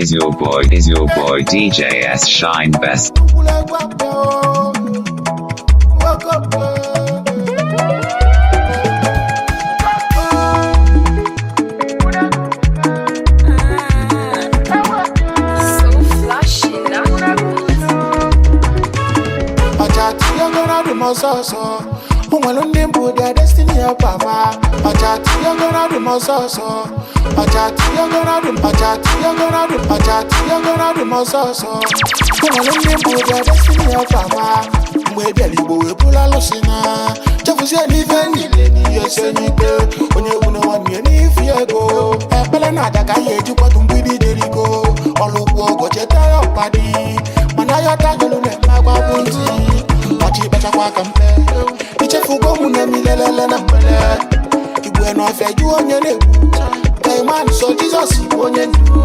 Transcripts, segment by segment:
is your boy DJ S Shine Best. So, Umalundim put their destiny up, Papa. Achati, you're gonna do more so. Achati, you're gonna do more so. Umalundim put their destiny up, Papa. Maybe a little bit pull a losina. Just anything, yes, and you go. When you want me, if you go, Pelana, I you got to be the go. All of what you tell your body. Manaya Tagaloo, my Machi becha kwa kampe Iche fugo mune milelele na mbele Ibwe no fe yu onye nebu Kay man so Jesus ibu onye nibu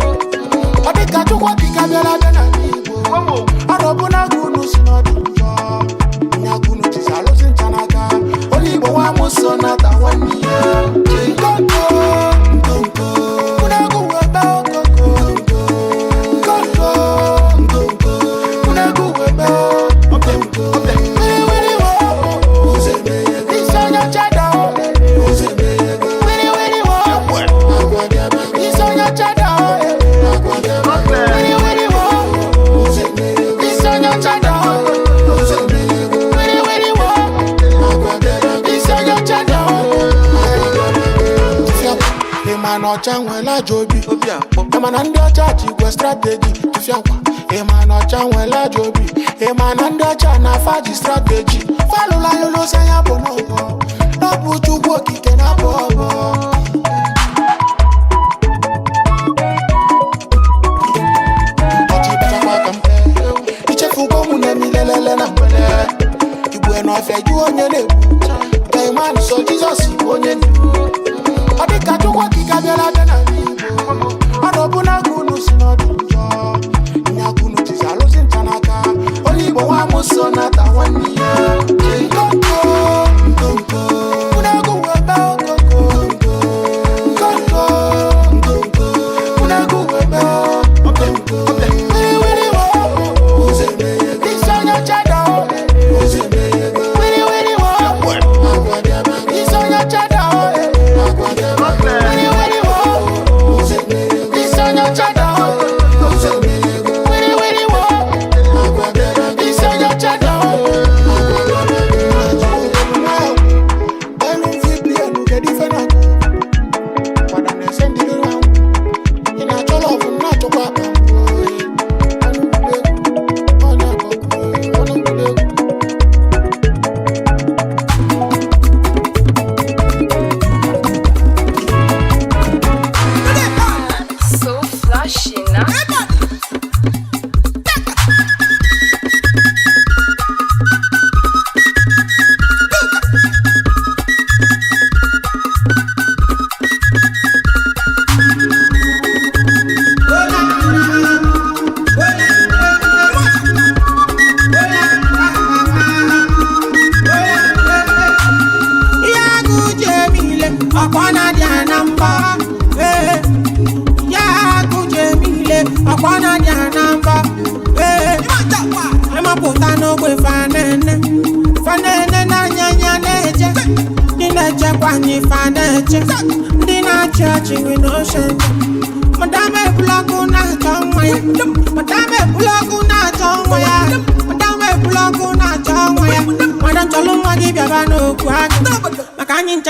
Odika chukwa kika bela bena nibu Arobu na gunu sinodi njo Nya gunu tizalo zinchanaka Olibo wa muso na tawani ya Chinkonko Kuna guwe bao koko Konko Kuna guwe bao Chanwela jobi Emana ndio chachi kwa strategy Tufiakwa Emana chanwela jobi Emana ndio chana faji strategy Falula yolo sanya bonobo Nobu chukwo kike na bobo Ochi becha kwa kampe Iche fugo mune milelele na mbele Ibwe no fe yu onye nebu Kaiman so Jesus ibu onye nebu Odika chukwa kika bela bena nibo Arobu na gunu sinodi njo Nya gunu tizalo zintanaka Olibo wa muso na tawani ya Chinkonko Kuna guwe bao koko Konko Kuna guwe bao Wiri wiri wo Isonya chada Wiri wiri wo Isonya chada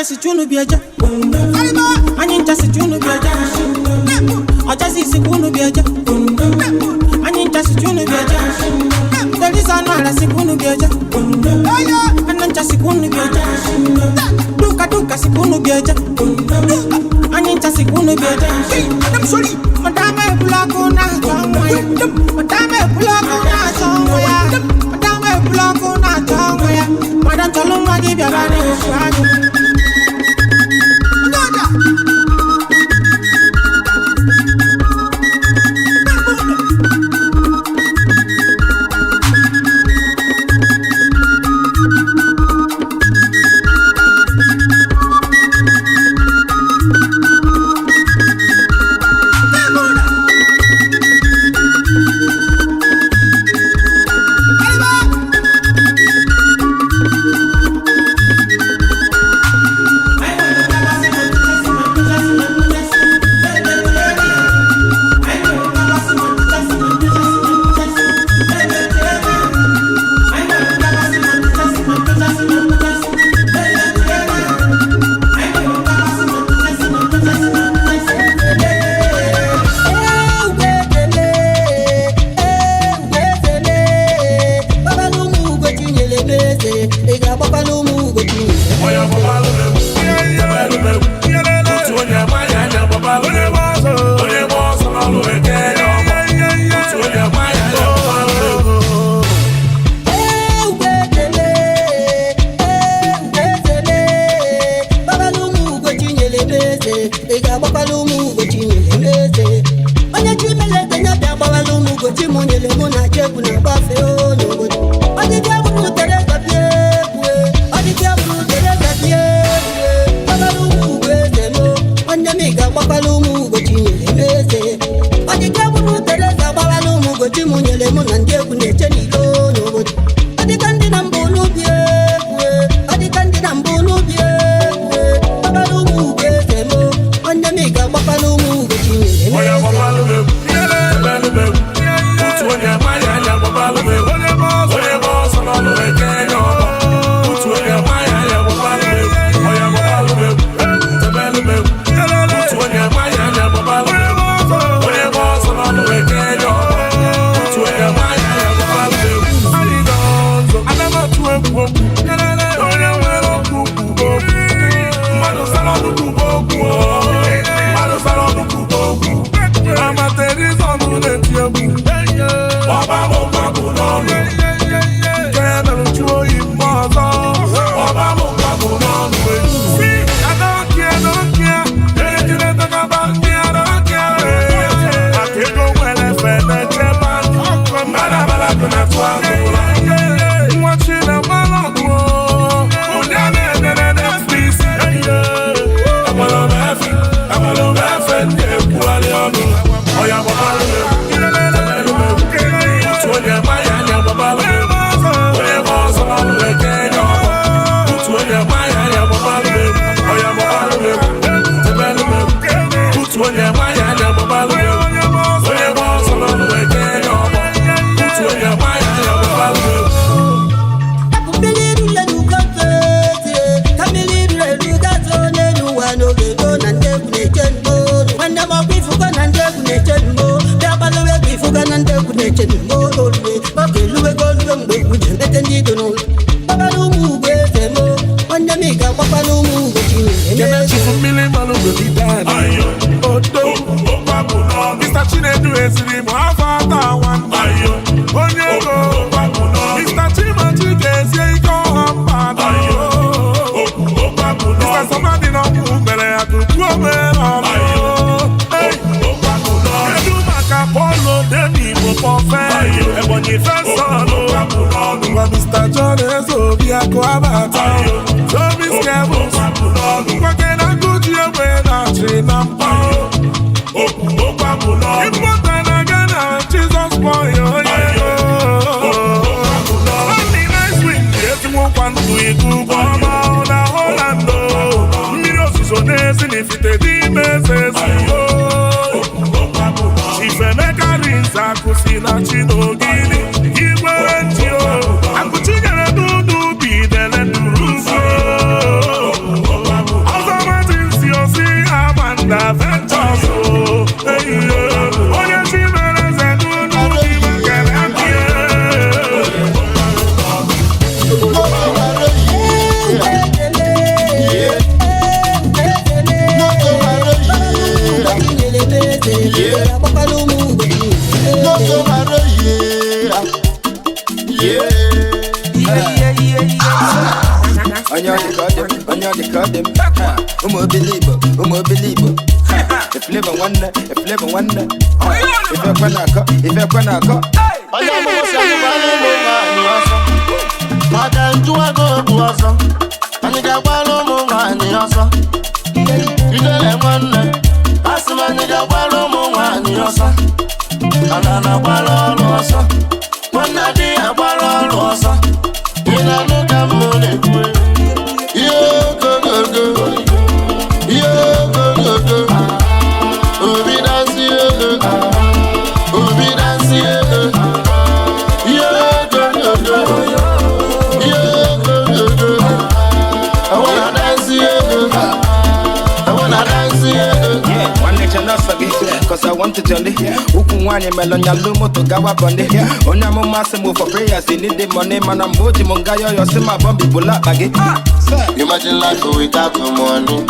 Si chunu bieja, anyi ntasi chunu bieja, ojasi si kunu bieja, anyi ntasi chunu bieja, delisa no ala si kunu bieja, anancha si kunu bieja, duka si kunu bieja, anyi ntasi kunu bieja, madame bulaku na chongwaya, madame bulaku na chongwaya, madame bulaku na chongwaya, madame cholo magi biabani ushwagi. meze ega gbakwalu mu gochi nyele meze onye chi melete nya bịa gbawalu mu gochi mu nyele mu na jegwu na gbafe n'obodo ọdịdị abụrụ Teresa bie bue ọdịdị abụrụ Teresa bie bue gbawalu mu eze mo onye mi ga gbakwalu mu gochi nyele meze ọdịdị abụrụ Teresa gbawalu mu gochi mu nyele mu na ndị egwu na-eche n'ilo n'obodo ọdịka ndị na mbụ n'ubi bue ọdịka ndị na mbụ n'ubi Melonya lumo to gawa bonde. Onyamo massimo for prayers. They need the money, man. I'm moji mungayo. You see my bombi bula baggy. Imagine life without no money.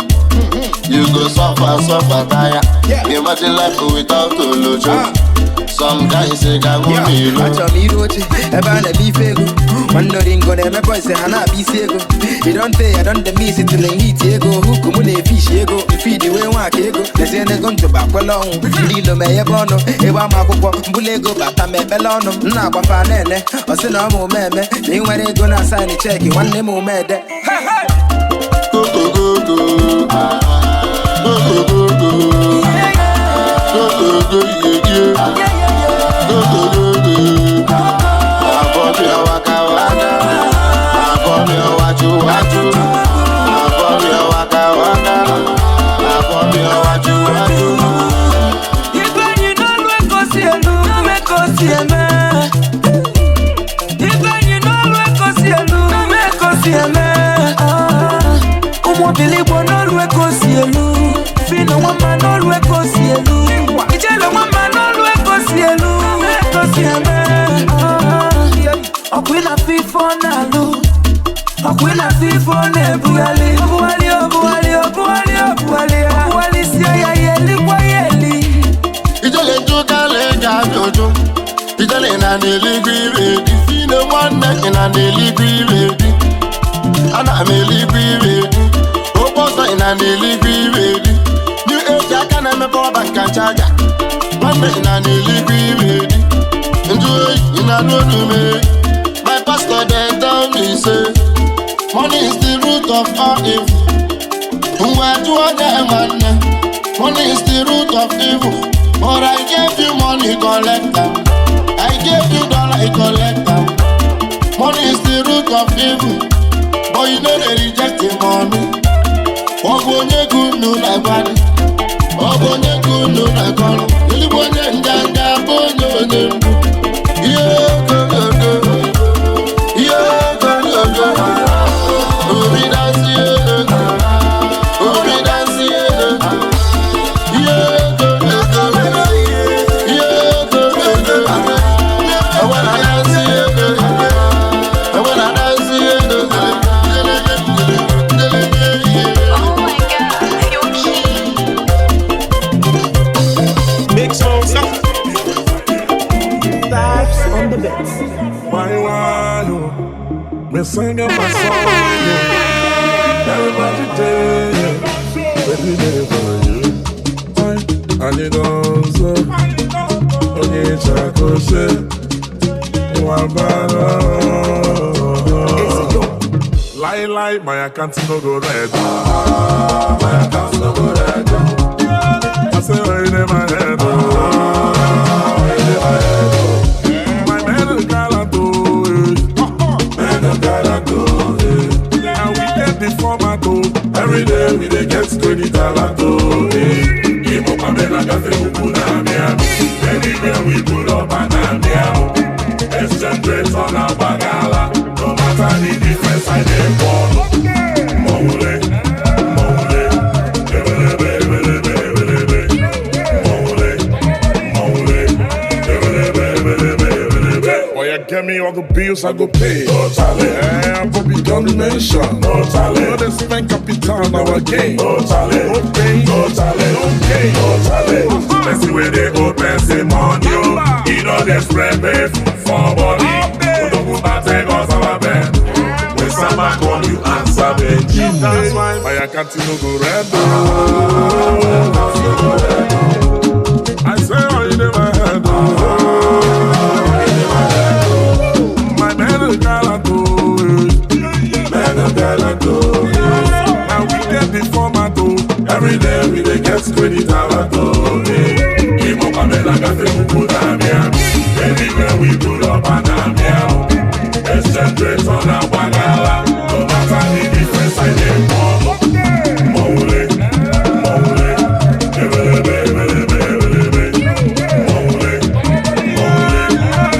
You go suffer, tire. Imagine life without a lojo. Some guys say I want me low. Acho mi roche, eba na bi fego. Wando ringo na me boy say hana bi sego. He don't pay, I don't miss it till they eat ego. Huku mu na fish ego, feed the way wa kego. They say they gon to back long. Ndilo me ye bono, ewa makuko mbulego bata me belono. Na kwa fa nene, o se na mo meme. Ni nwere go na sign check, wanne mo mede. Go go go go. Go go go go. Go go go yeah. Go go go go. Above your waka waka. Above your wachu wachu. Above your waka waka. Above your wachu wachu. Igwe you no lwe kosi elu, no me kosi eme. Igwe you no lwe kosi elu, no me kosi eme. Umobiligbo no lwe kosi elu. Fino wama no lwe kosi elu. Ijelo wama no lwe kosi elu, me kosi eme. Okwina fifo na lu. Okwina fifo ne buali. Buali, buali, buali, buali. Buali siya ya yeli kwa yeli. Ijele tukale jajojo. Ijele na neligri ready. Fino one na neligri ready. Ana neligri ready. Oposa na neligri ready. New age akana me power bank and charger. One na neligri ready. Enjoy in a no me. My pastor they tell me say, money is the root of all evil. Money is the root of evil. But I gave you money, collect them. I gave you dollar, collect them. Money is the root of evil. But you know they reject the money. Obonye good no like body. Obonye good no like color. Ilibonye njanga bonyo nembu. Yeah, go, go, go. Yeah, go, go, go. Obi dance, yeah. Obi dance, yeah. Yeah, go, go, go. Yeah, go, go, go. I wanna dance, yeah. I wanna dance, yeah. Oh my God, you're cute. Big smoke, Vibes on the bits. why, me sing my song, yeah. Everybody day, every day for you. And you don't so, on your chakoshe, lie, my account no go red. My account no go red. I say, why in my head? My man is gallant, and we get the format, every day we dey get 20 talent, Imo Pamela Cafe Ukuna Miami. Anywhere we pull up and exchange rates on our bagala. No matter the difference, I dey follow. Mole, mole, ebelebe, ebelebe, ebelebe. Mole, mole, ebelebe, ebelebe, ebelebe. Boy, you get me all the bills I go pay. Totally. Bobby don't mention. Totally. No, they spend capital our game. Totally. No pain. Totally. No gain. Totally. Let's see where they go spend money. You know they spread beef for body. We don't go back take us our bed. When someone call you answer Benji. That's why my account no go red. I say oh you never heard. My man is gallant. And we get the format. Every day we dey get 20 talent. Imo Pamela Cafe Ukuna Miami. Anywhere we pull up and exchange rates on our bagala. No matter the difference, I dey follow. Mole, mole, ebelebe, ebelebe, ebelebe. Mole, mole,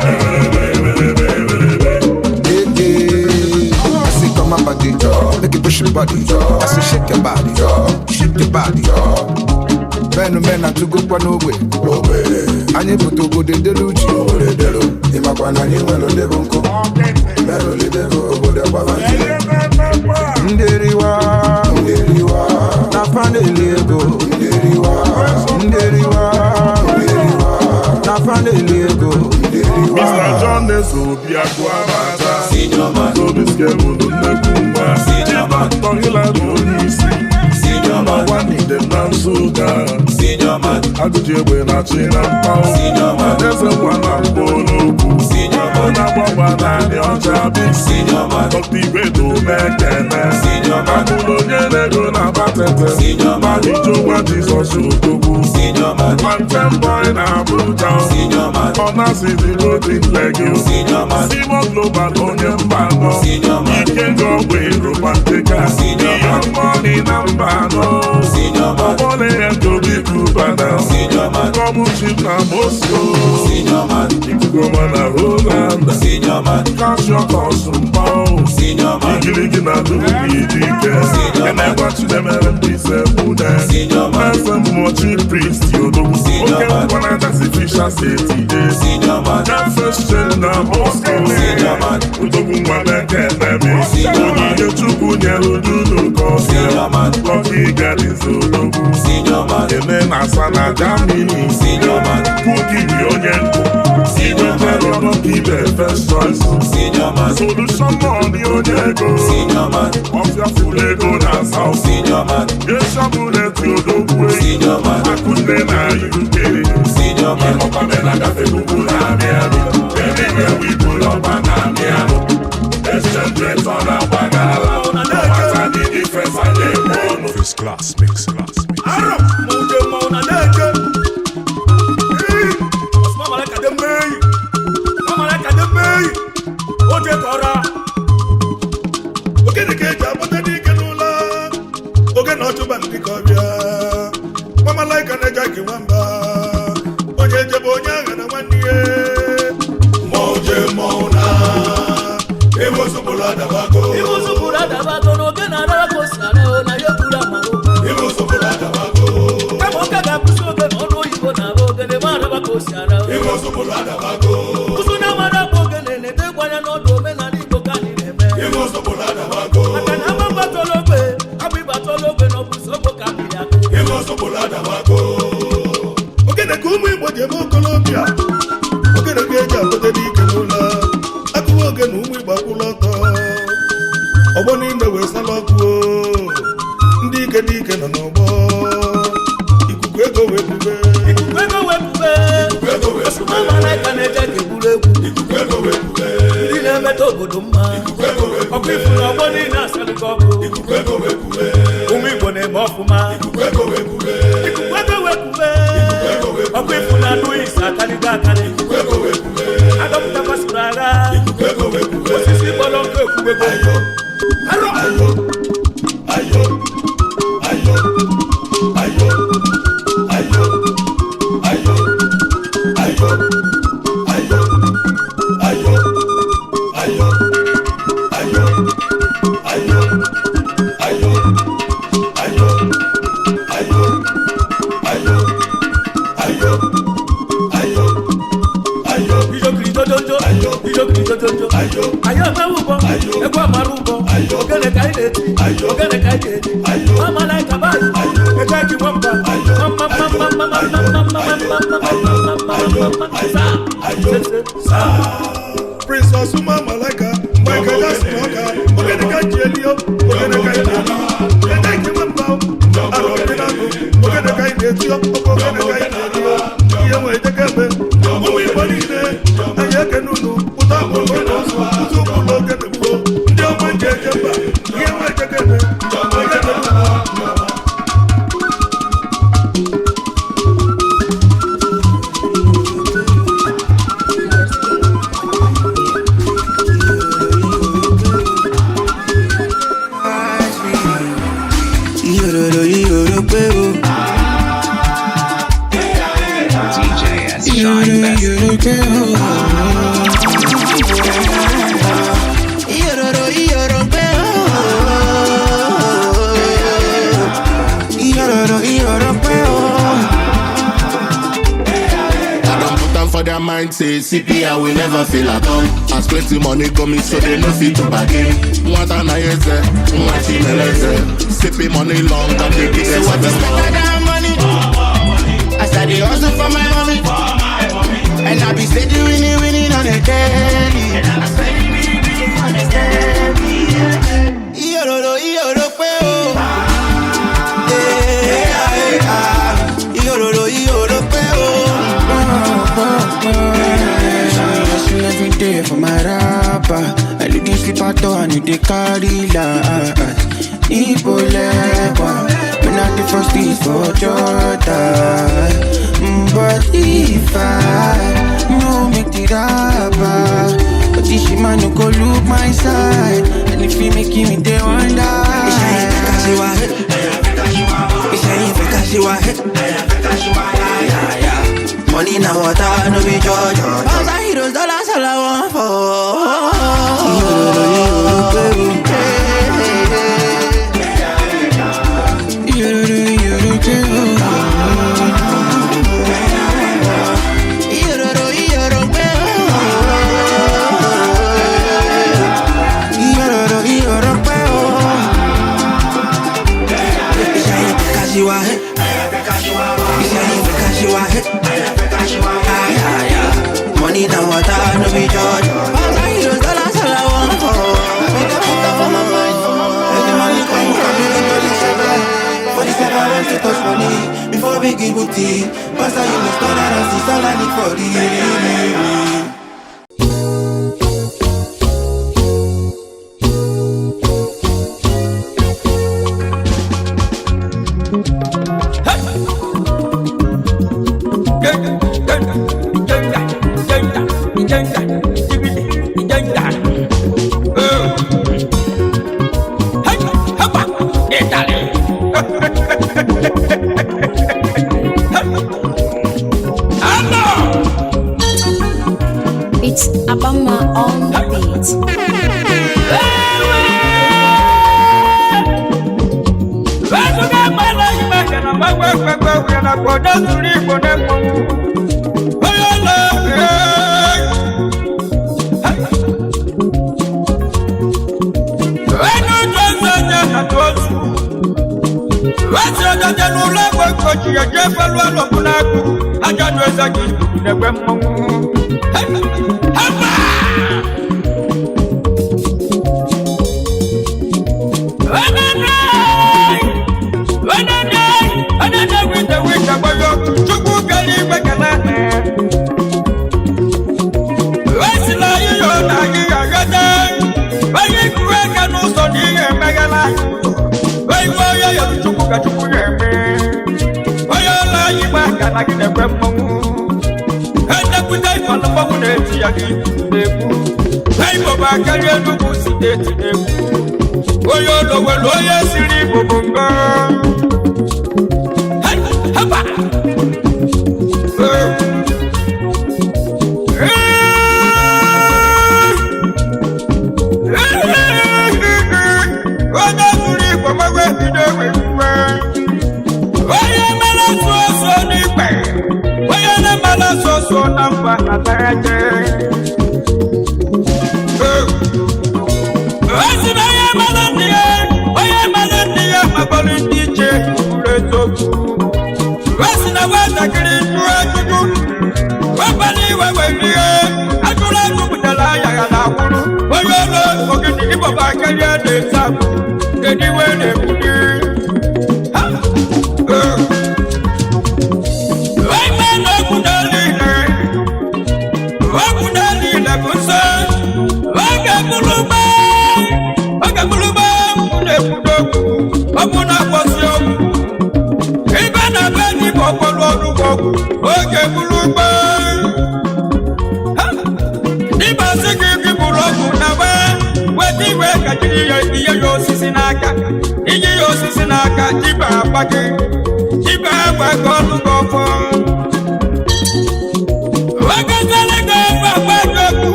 ebelebe, ebelebe, ebelebe. I see come my body, make it push your body, I say shake your body, shake your body, men to go kwa no way. Anye buto go de deluji, imakwana ni welo de bonko. Melo le de go de bavanti. Nderiwa, na pandele go. Nderiwa, na pandele Ohaneso Biakwabata, Senior man, no Biscayne, Nebuma, Senior man, Tonilla Donisi, Senior man, one in the Nansuga, Senior man, Adujewe Nachina Pao, Senior man, there's a one I'm Bolo, Senior man, Nababa, Ojabi, Senior man, Dr. Bedo, Mekene, Senior man, Abulo Go Nabatete, Senior man, Ijowa Jesus Odogu, Senior man, one time boy na Abuja, Senior man, Onasi the roading leg you, Senior man, Simon Global Onion Bano, Senior man, you can go away, Romantica, Senior man, money number no, Senior man, money and to be Kubana, Senior man, come chip na Moscow, Senior man, you can go on a Roland, Senior man, cash your costume bow, Senior man, you can na do the and I watch them and be said, Senior man, some more cheap priest, you do, Senior man, when I just fish and say, Senior man, that first gen na Moscow, Senior man, we don't want to get them, Senior man, you took on your do, Senior man, lucky God is so low, Senior man, and then I saw a damini, Senior man, who give you your Senior man, you don't give a first choice, Senior man, solution money on your go, Senior man, off your full ego that's how, Senior man, yes, I'm bullet you don't wait, Senior man, I couldn't deny you get it, Senior man, up and then I got the Google everywhere we pull up and I'm here, let's just dress on our bagala, what's on the difference and they won't. First class, mix class. Arab, Mona Neke. Mama like the May. Mama like the May. Oje Kora. Okay, the cage, but the Nicanula. Okay, not to Bandy Korea. Mama like a Jackie Wamba. Oje Jabonia and a 1 year. Moje Mona. It was a Bulada Bago. It was a Bulada Bago. No, again, I was na Yokula Maro. It was a Bulada Bago. Come on, Kagapuso, the Mono, you go now, the Marabako Sara. It was a Bulada Bago. Kusuna Marabogan and the one and all women and the Bogani. It was a Bulada Bago. I can have a battle I'll be battle over no Pusobokamia. It was a Bulada Bago. Okay, the Kumi, what you go Colombia. Okay, the Gaja, but the Nicola. Again, whom we baculata. A one in the West Alaco. Dika no more. You could go with me. You could go with me. Mama like an attack. You could go with me. You never told Buduma. You could go with me. A people are one in us and go. You could go with me. Whom we want a mofuma. You could go with me. You could go with me. A people are doing Satanigaka. You could go with me. I don't have a surara. You could go with me. What's this people on the Prince Asuma Malaka, Michael Asmoka, okay, the guy Jelio, okay, the guy Jelio, the guy Kimamba, Arabinago, okay, the guy Jelio, okay, the guy Jelio, Yaway the Gabe, Umi Bonide, Ayakanunu, Utamo, Zuko, get the book, Yaman Jamba, Yaway the Gabe, Mind say CPI will never fail at all. As plenty money coming, so they no fit to bargain. What an ayeze, what chimeleze. Sipping money long, and they get so what is better than money? I started hustle for my mommy, and I be steady winning on the day. you they carry light. Igbo level, when I the first thing for Jordan. But if I no make the rapper, but this man no go look my side. And if he making me they wonder, it's money now water, no be judge. $1,000 dollars all I want for. Money now water, no be judge. $1,000 dollars all I want for my mind. For the sake I want to touch money before we give booty. Pastor, you must turn around, see all I need for the It's Abama on the beat.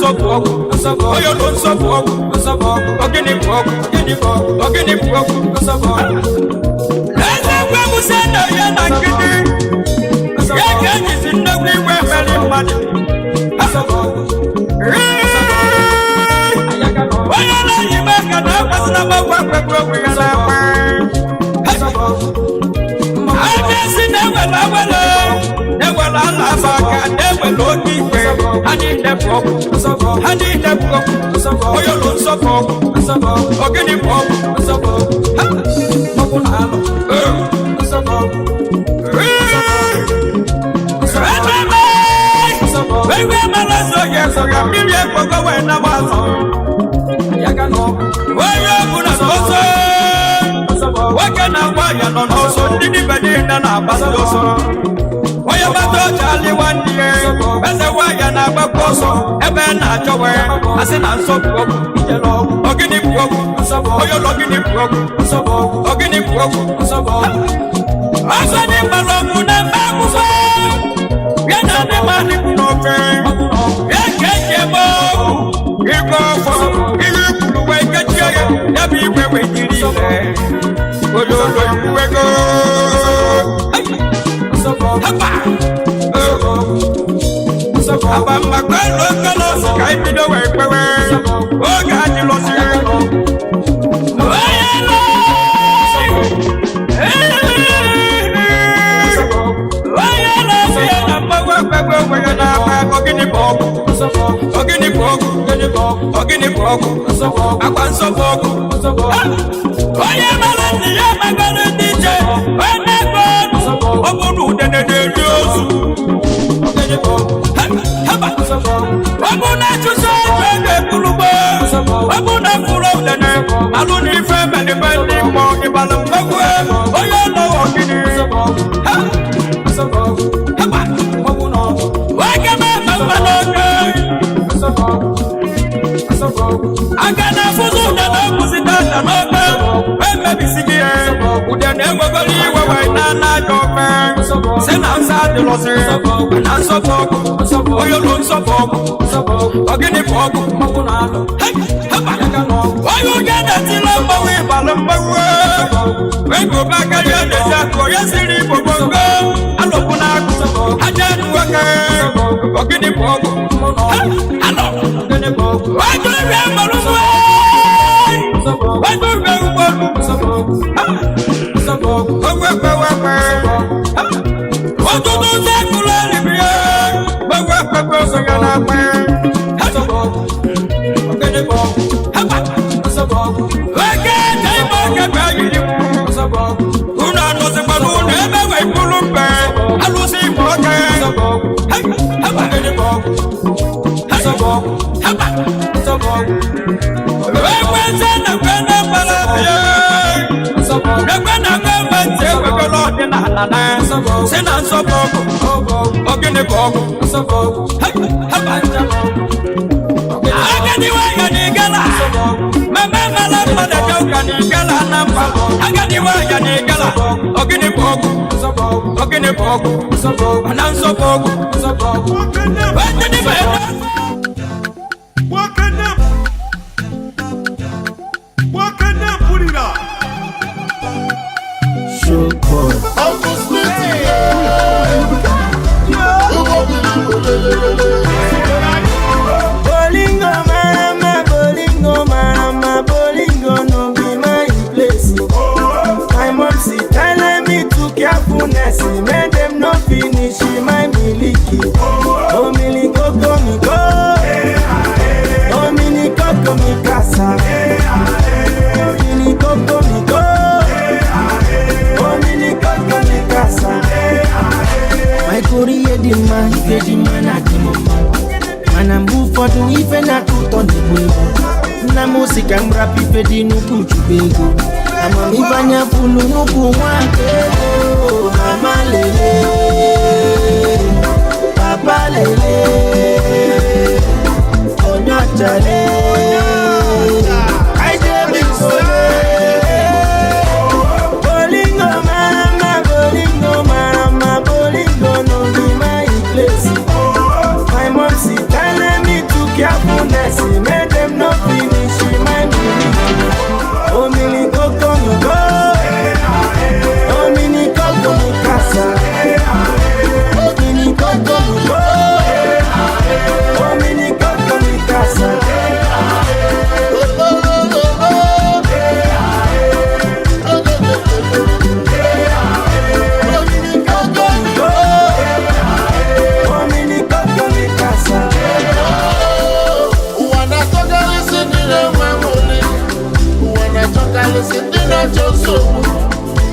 I Oyo lo nsọpọgwụ ogini pọgwụ ogini pọgwụ eze gwa m sị na ya na nkịtị ya ka ejizi nnekwu igwe mere mmadụ onye na-eyi ime ka na akwasịna gbagwa mkpekpe ogwe ya na-akpa si na-ewere awere na-ewere ala aba aka na-ewere oke ikpe ha niile bụ ọgwụ ha niile bụ ọgwụ onye ụlọ nsọpụ ọgwụ ogini bụ ọgwụ ọgwụ na alụ ebe mara so ya so ya mmiri ekpogo wee na gbazọ onye ọbụla n'ọsọ nwoke na nwaanyị nọ n'ọsọ ndị nibe niile na-agbasi ọsọ onye gbata ọcha alịwa ndị ya eze nwaanyị na-agbakwa ọsọ ebe na-achọ wee asị na nsọ bụ ọgwụ ogini bụ ọgwụ onye ụlọ gịnị bụ ọgwụ ogini bụ ọgwụ ọsọ dị mgbara ọgwụ na mba akwụkwọ ya na ndị mmadụ bụ n'ofe ya ka eji ebe ọgwụ igwe ọfọ ihe kwuru wee kechie ya bụ igwe wee jiri ihe onye ụlọ ikwu ego aba mmakwa elu okolo si ka ibido wee kpewe oge adịlọsiri ogini bụ ọgwụ akwa nsọpụ ọgwụ onye mara ndị ya magara ndị iche onye ego ọ bụ na udene na-eri ozu ọ bụ na achụsa ego ga-ekwurugbo ọ bụ na mkpụrụ udene alụ na ife melibe ndị mmụọ ịbala mgbagwo onye ọlọ ogini nwoke na-eme mma n'oge aka na-afụzụ udene ọkụzita nna n'oge emebisi gị udene enwegoro iwe wee na-anaghị ofe si na nsọ adịlọsiri na nsọpụ ọgwụ onye ụlọ nsọpụ ọgwụ ogini bụ ọgwụ onye ụga na-etila mgbanwe ịbalị mgbanwe wegụba karịa n'ezi akụ onye siri igbo bongo alụpụ na akụ aja nwoke ogini bụ ọgwụ wajụrịa mmarụzụ wajụrịa ụgbọelu ogwekwewepe ọtụtụ ndị akụrụ alibie gbegwekwepe osonye na akpe oke eje ime oke bụ ayiri unu anụzikwana unu ebe wee kwuru mbe alụsị igbo oke ekweze na kwena mbalabie ekwe na gọọmenti ekwekọrọ ọdịnala na si na nsọpụ ọgwụ ogini bụ ọgwụ agadi nwanyị n'igala meme mara mmadụ dị ụka n'igala na mba agadi nwanyị n'igala ogini bụ ọgwụ ogini bụ ọgwụ na nsọpụ ọgwụ Bolingo marama, bolingo no be my place. My mom she telling me to carefulness, make them no finish my miliki. Oh miliko mi go, oh miliko mi casa. Oh miliko mi go, oh miliko mi casa. My Korea di man, di man at mama. Mana move for the ife na tuto ni bwego. Na musika mrapi fe di nuku chubego. Ama mibanya fulu nuku wakego. Mama lele, papa lele, onya chale. I dey big sole. Bolingo marama, bolingo no be my place. My mom she telling me to carefulness. so.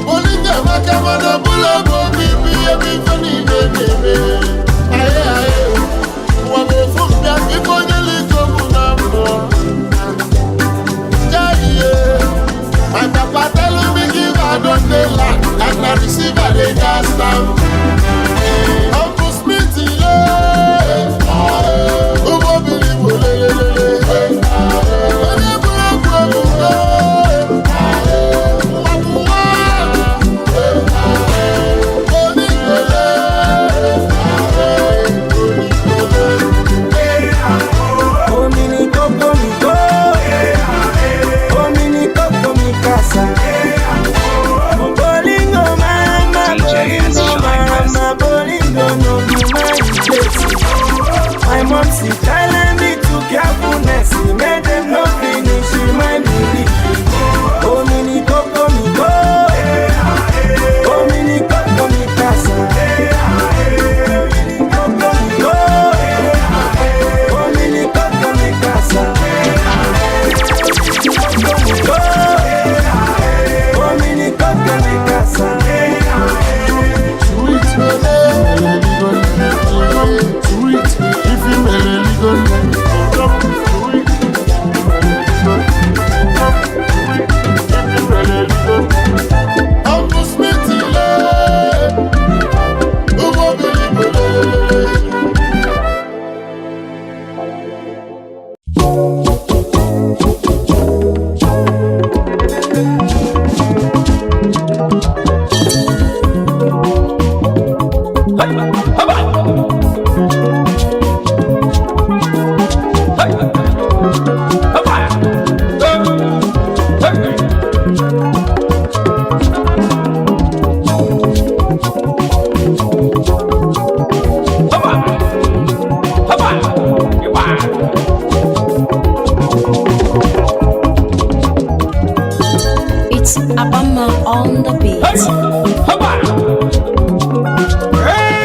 Bolite makamana bula bobi bibi fani bebe. Aye aye. Wame fumbia kiponye liko munambo. Jaiye. My papa tell me give I don't dey land and I receive a dey gas now. Uncle Smith Ubo bili bolelele. Onye bula bula. My mom she telling me to carefulness, he made them no finish my belief. Oh mini coco mi go, oh mini coco mi casa, mini coco mi go, oh mini coco mi casa, oh mini coco mi casa. It's Abama on the beat. Hey,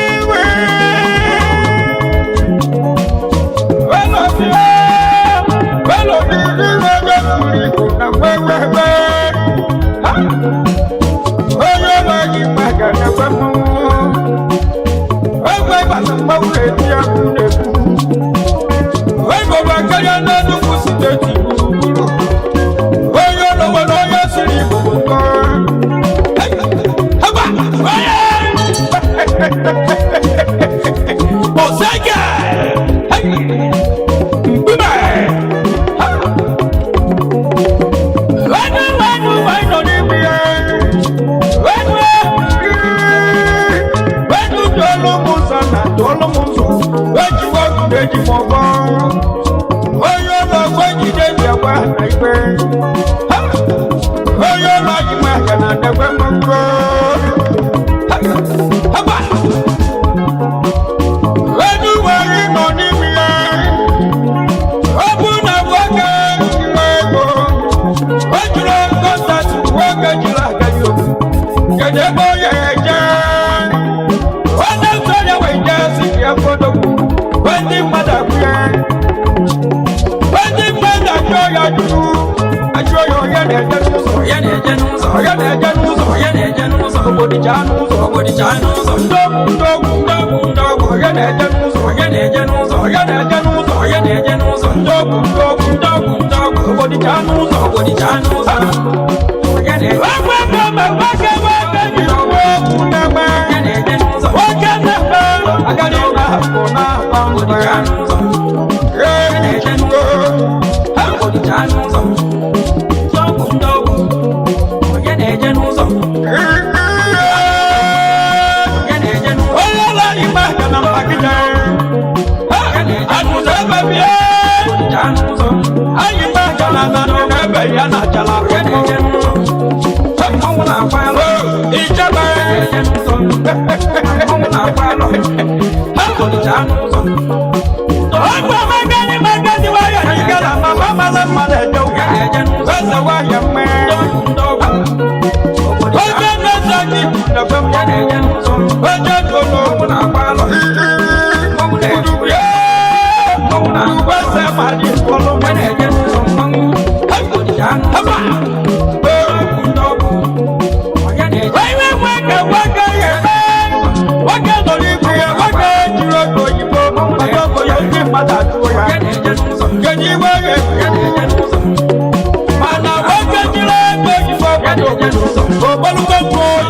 Obolu control,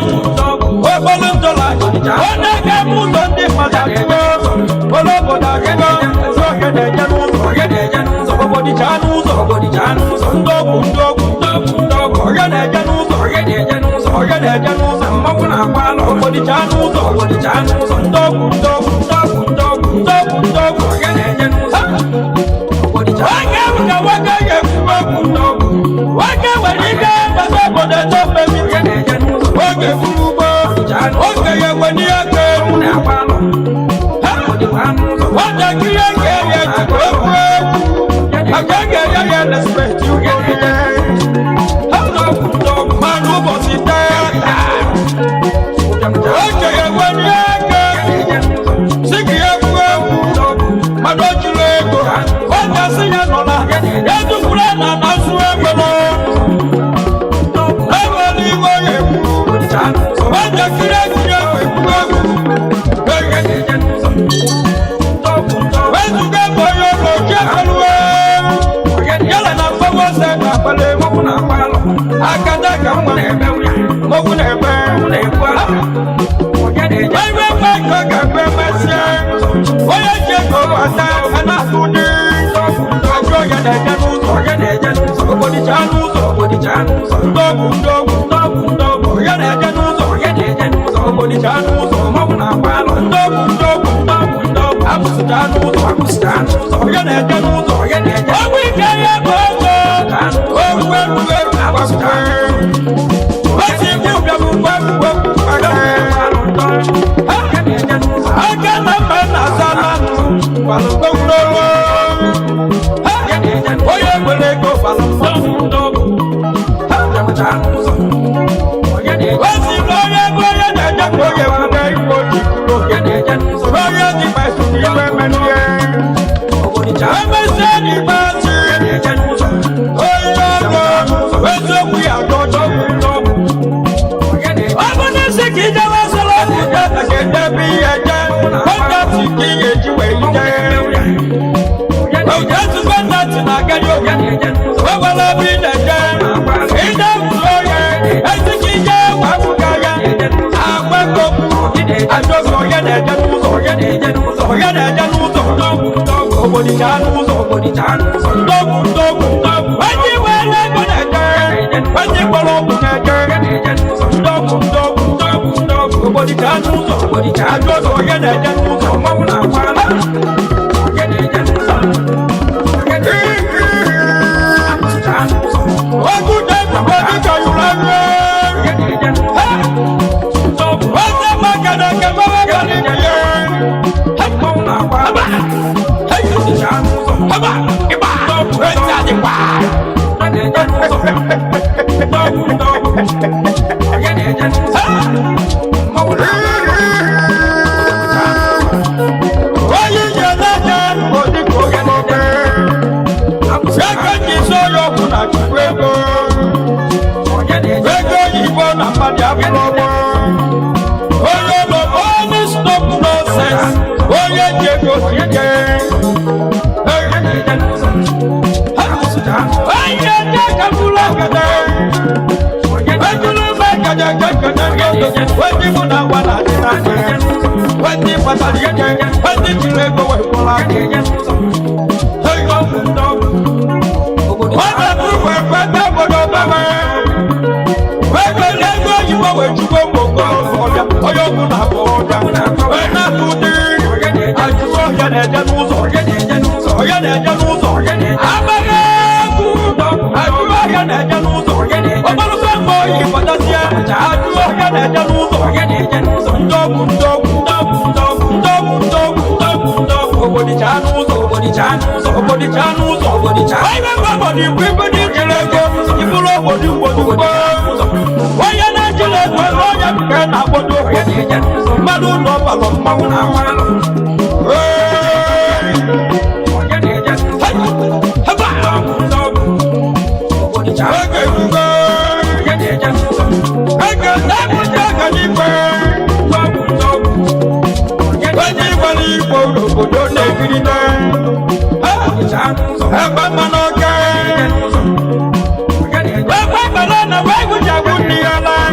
Obolu dollar. One get mood on the mother. Olobo da gego, so get the janus, get the janus, Obodi janus, Obodi janus, Ndogu, get the janus, get the janus, get the janus, Mokuna Palo, Obodi janus, Ndogu, get the janus. Banana, why would I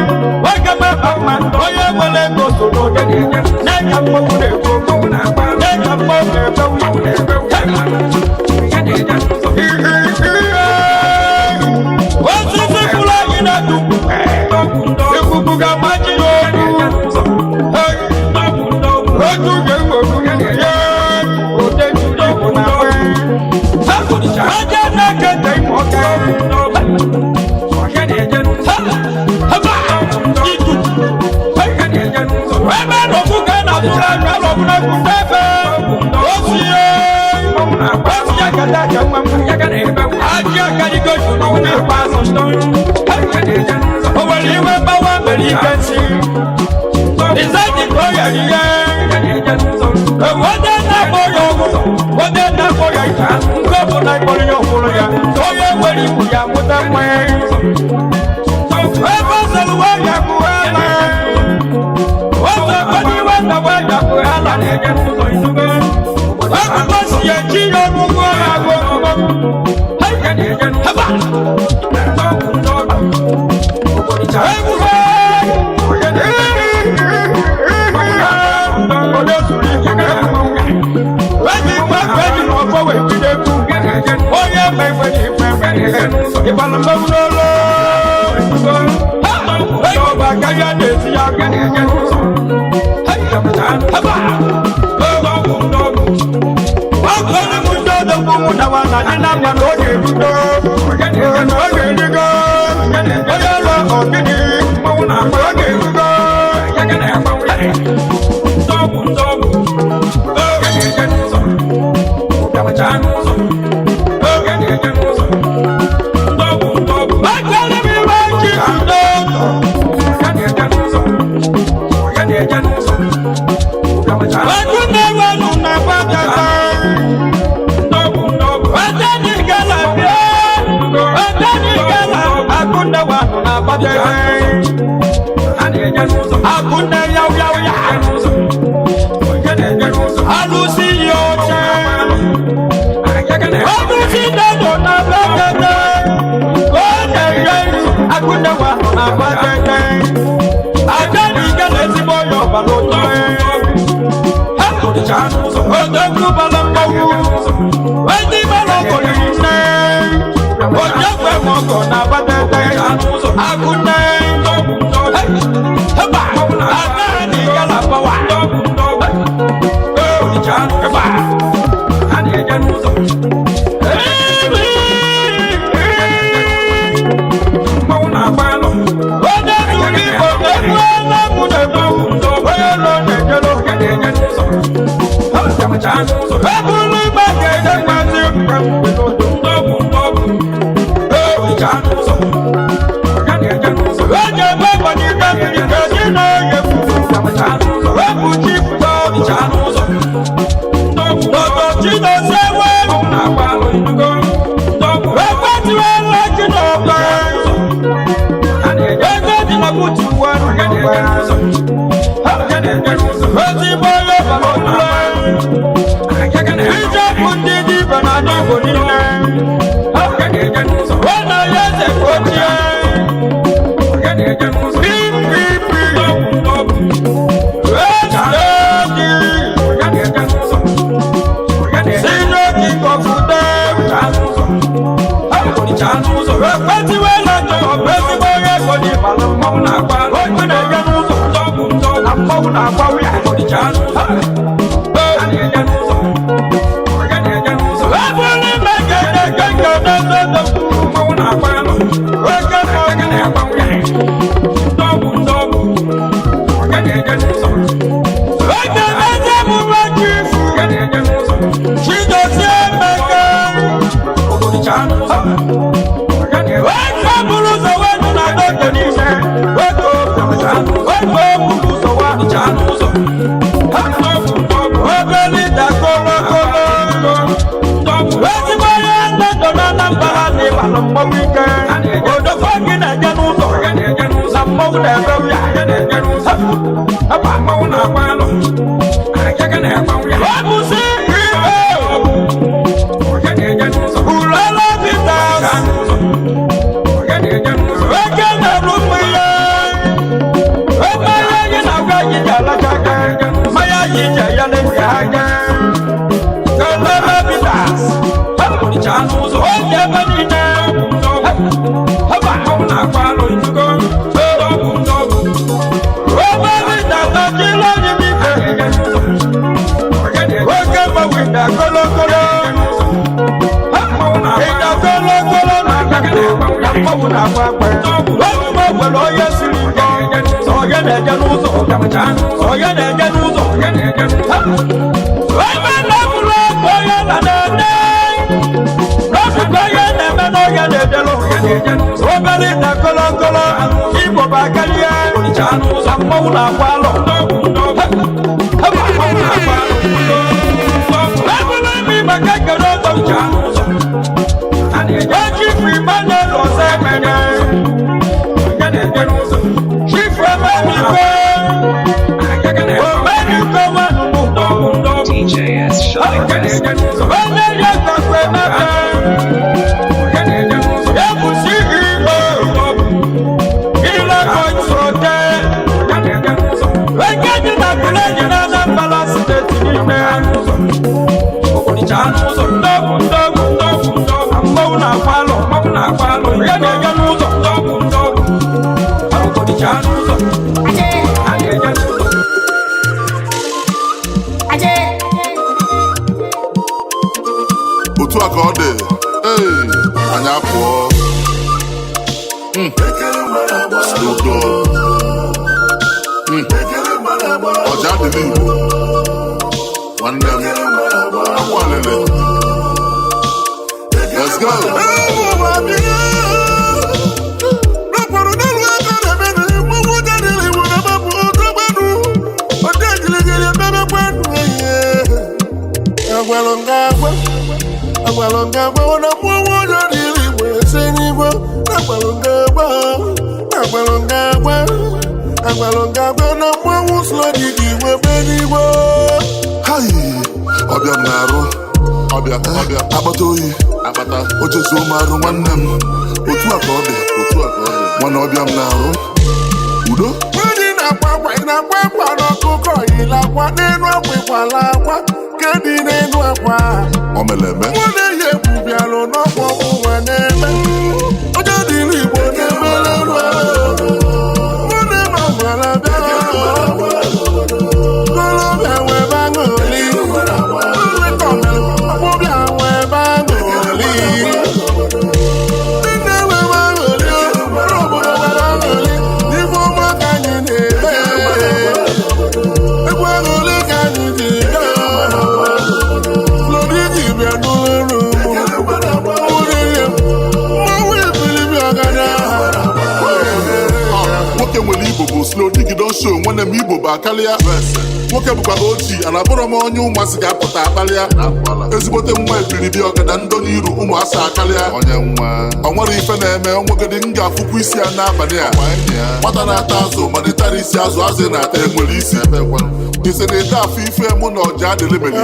onye na-eje n'ụzọ onye na-eje n'ụzọ ebe na-ebulu ego onye na-ede n'ọbụkọ onye na-eme n'onye na-ejelu obere na kolokolo igbo bụ akalie mmọnwụ na-agba alọ ebule ime maka ekele ọzọ eji ifu igbe na-elu ọzọ emene chifu emenigwe omenigwe nwanụ DJS Shine Best. onye ya kakwa emebe ebusi ihe ile koisote onye dị na kuleji na Anambra steeti n'ime mmọnwụ na-akwalụ ya na-eje n'ụzọ otu a ka ọ dị anyị apụọ Snodo ọja adịla Igbo nwanne m akwa lele let's go agbalongagba wana mwawo jadili mwesenyibo agbalongagba na mwawo slodidi webenibo hayi ọbịa m na-arụ ọbịa akpata oyi ojezu marụ nwanne m otu a ka ọ dị nwana ọbịa m na-arụ udo nwanyị na-akwa akwa n'ọkụkọ yilakwa n'elu akwa ịkwala akwa kedị n'elu akwa omeleme nwanne ya ebubialụ n'ọkwa ọnwa na-eme onye dịrị Igbo na-emere elu nwanne m agwara bịa kolobịa wee baṅụli ọkpụbịa wee baṅụli nne wee baṅụli obodo wee baṅụli n'ife ọma ka anyị na-eme egwu aṅụli ka anyị ji bịa n'ụlọ nwoke nwere Igbo bụ slow digidon show nwanne m Igbo bụ akarịa nwoke bụkwa oji ana bụrụ m onye ụmụasị ga-apụta akparịa ezigbote nwa ebiribi ọgada ndo n'iru ụmụasị akarịa onye nwa ọ nwere ife na-eme onwegodi m ga-afụkwa isi ya n'abalị a nwata na-ata azụ malitara isi azụ na-ata enwere isi ise na-ete afọ ife mụ na ọja adịrị mere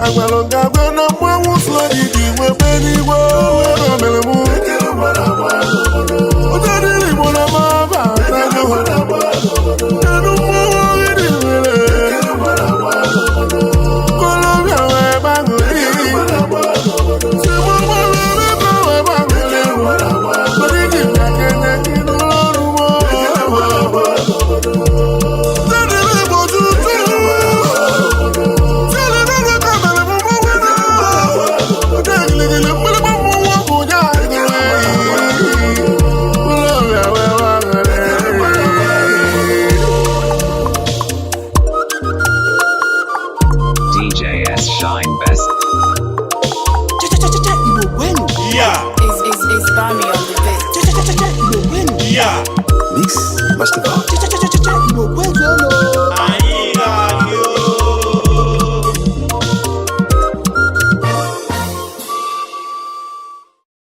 agbalongagba na mmanwụ slodidi webenibo mere mụ onye dịrị Igbo na maba kedu mmụọ ịdị nwere kolobịa wee baṅụli si mụgbara ebe wee baṅụli slodidi bịa kene gị n'ọrụ DJS Shine Best. It's Bami on the beat. Mix Mixtape.